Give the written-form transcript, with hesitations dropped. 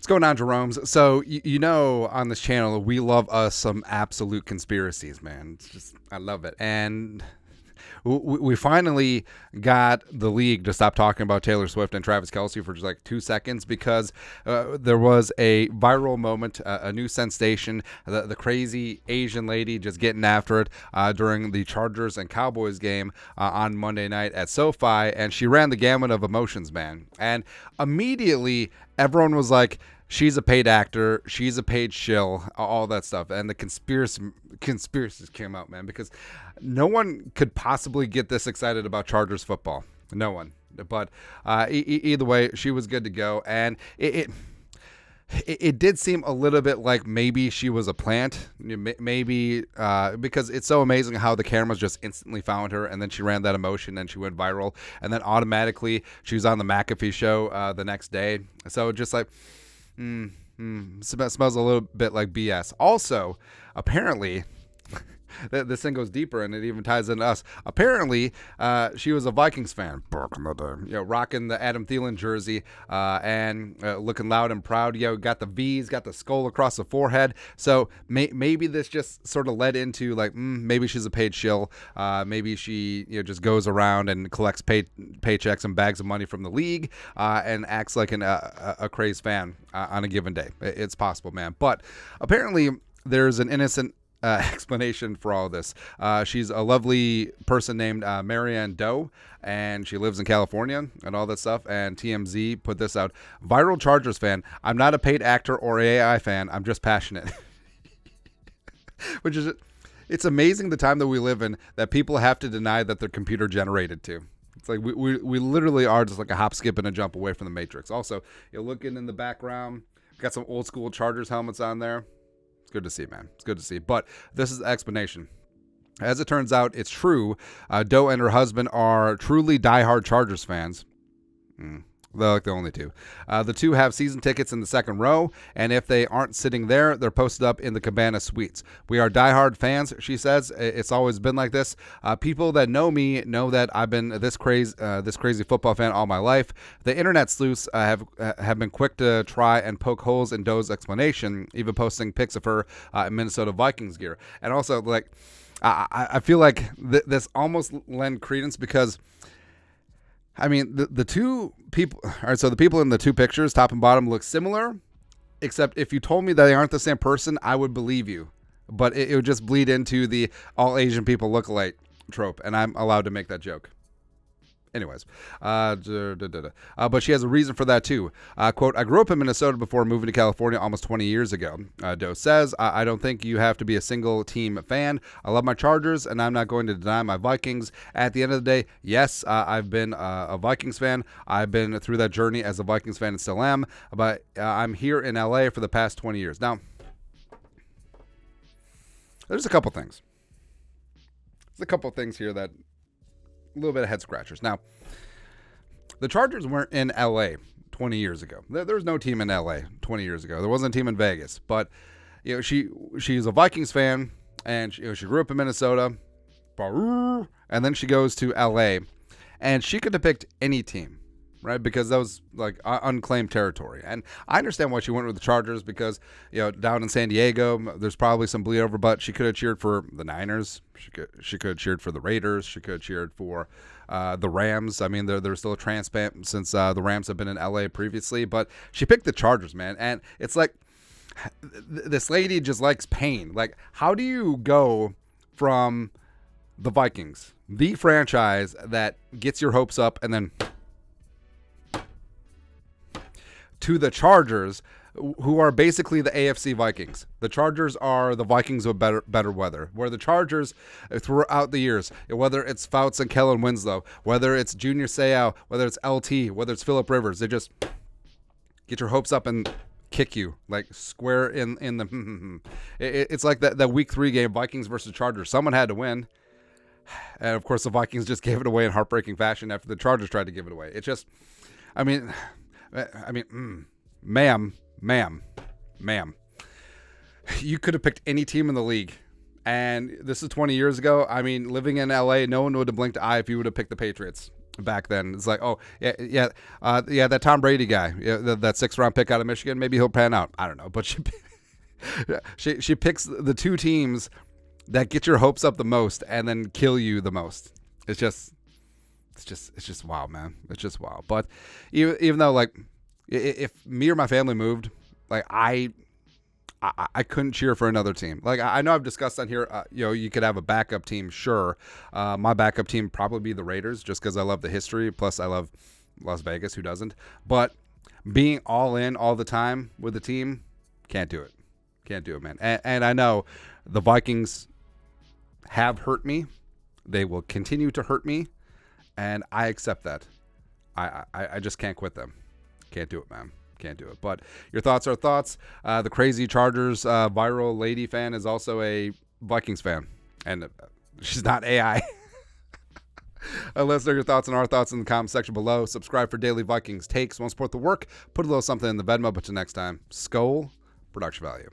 going on, Jerome's? So, on this channel, we love us some absolute conspiracies, man. It's just, I love it. And we finally got the league to stop talking about Taylor Swift and Travis Kelce for just like 2 seconds because there was a viral moment, a new sensation, the crazy Asian lady just getting after it during the Chargers and Cowboys game on Monday night at SoFi, and she ran the gamut of emotions, man. And immediately, everyone was like, she's a paid actor, she's a paid shill, all that stuff. And the conspiracies came out, man, because no one could possibly get this excited about Chargers football. No one. But either way, she was good to go. And it did seem a little bit like maybe she was a plant, maybe because it's so amazing how the cameras just instantly found her, and then she ran that emotion and she went viral, and then automatically she was on the McAfee show the next day. So just like, smells a little bit like BS. Also, apparently, this thing goes deeper and it even ties into us. Apparently, she was a Vikings fan, rocking the Adam Thielen jersey and looking loud and proud. Got the V's, got the skull across the forehead. So maybe this just sort of led into like, maybe she's a paid shill. Maybe she just goes around and collects paychecks and bags of money from the league and acts like a crazed fan on a given day. It's possible, man. But apparently, there's an innocent explanation for all of this. She's a lovely person named Marianne Doe, and she lives in California and all that stuff. And TMZ put this out. Viral Chargers fan. I'm not a paid actor or AI fan. I'm just passionate. Which is, it's amazing the time that we live in that people have to deny that they're computer generated too. It's like we literally are just like a hop, skip, and a jump away from the Matrix. Also, you're looking in the background. Got some old school Chargers helmets on there. It's good to see, man. It's good to see. But this is the explanation. As it turns out, it's true. Doe and her husband are truly diehard Chargers fans. They're like the only two. The two have season tickets in the second row, and if they aren't sitting there, they're posted up in the Cabana suites. We are diehard fans, she says. It's always been like this. People that know me know that I've been this crazy football fan all my life. The internet sleuths have been quick to try and poke holes in Doe's explanation, even posting pics of her in Minnesota Vikings gear. And also, like, I feel like this almost lend credence because, I mean, the two people, all right, so the people in the two pictures, top and bottom, look similar, except if you told me that they aren't the same person, I would believe you. But it would just bleed into the all Asian people look alike trope, and I'm allowed to make that joke. Anyways, but she has a reason for that too. Quote, I grew up in Minnesota before moving to California almost 20 years ago. Doe says, I don't think you have to be a single team fan. I love my Chargers, and I'm not going to deny my Vikings. At the end of the day, yes, I've been a Vikings fan. I've been through that journey as a Vikings fan and still am, but I'm here in LA for the past 20 years. Now, there's a couple things. There's a couple things here that a little bit of head scratchers. Now, the Chargers weren't in LA 20 years ago. There was no team in LA 20 years ago. There wasn't a team in Vegas. But she's a Vikings fan, and she grew up in Minnesota, and then she goes to LA, and she could have picked any team, right? Because that was like unclaimed territory. And I understand why she went with the Chargers because, down in San Diego, there's probably some bleed over, but she could have cheered for the Niners. She could have cheered for the Raiders. She could have cheered for the Rams. I mean, they're still a transplant since the Rams have been in LA previously, but she picked the Chargers, man. And it's like, this lady just likes pain. Like, how do you go from the Vikings, the franchise that gets your hopes up, and then to the Chargers, who are basically the AFC Vikings? The Chargers are the Vikings with better weather. Where the Chargers, throughout the years, whether it's Fouts and Kellen Winslow, whether it's Junior Seau, whether it's LT, whether it's Phillip Rivers, they just get your hopes up and kick you like square in the. It's like that Week 3 game, Vikings versus Chargers. Someone had to win, and of course the Vikings just gave it away in heartbreaking fashion after the Chargers tried to give it away. It's just, I mean, ma'am, you could have picked any team in the league. And this is 20 years ago. I mean, living in LA, no one would have blinked an eye if you would have picked the Patriots. back then. It's like, oh, yeah, that Tom Brady guy, that 6th-round pick out of Michigan, maybe he'll pan out. I don't know. But she picks the two teams that get your hopes up the most and then kill you the most. It's just wild, man. It's just wild. But even though, like, if me or my family moved, like, I couldn't cheer for another team. Like, I know I've discussed on here, you could have a backup team, sure. My backup team would probably be the Raiders, just because I love the history. Plus, I love Las Vegas. Who doesn't? But being all in all the time with the team, can't do it. Can't do it, man. And I know the Vikings have hurt me. They will continue to hurt me. And I accept that. I just can't quit them. Can't do it, man. Can't do it. But your thoughts are thoughts. The crazy Chargers viral lady fan is also a Vikings fan. And she's not AI. Let us know your thoughts and our thoughts in the comment section below. Subscribe for daily Vikings takes. Want to support the work? Put a little something in the Venmo. But till next time, Skol, production value.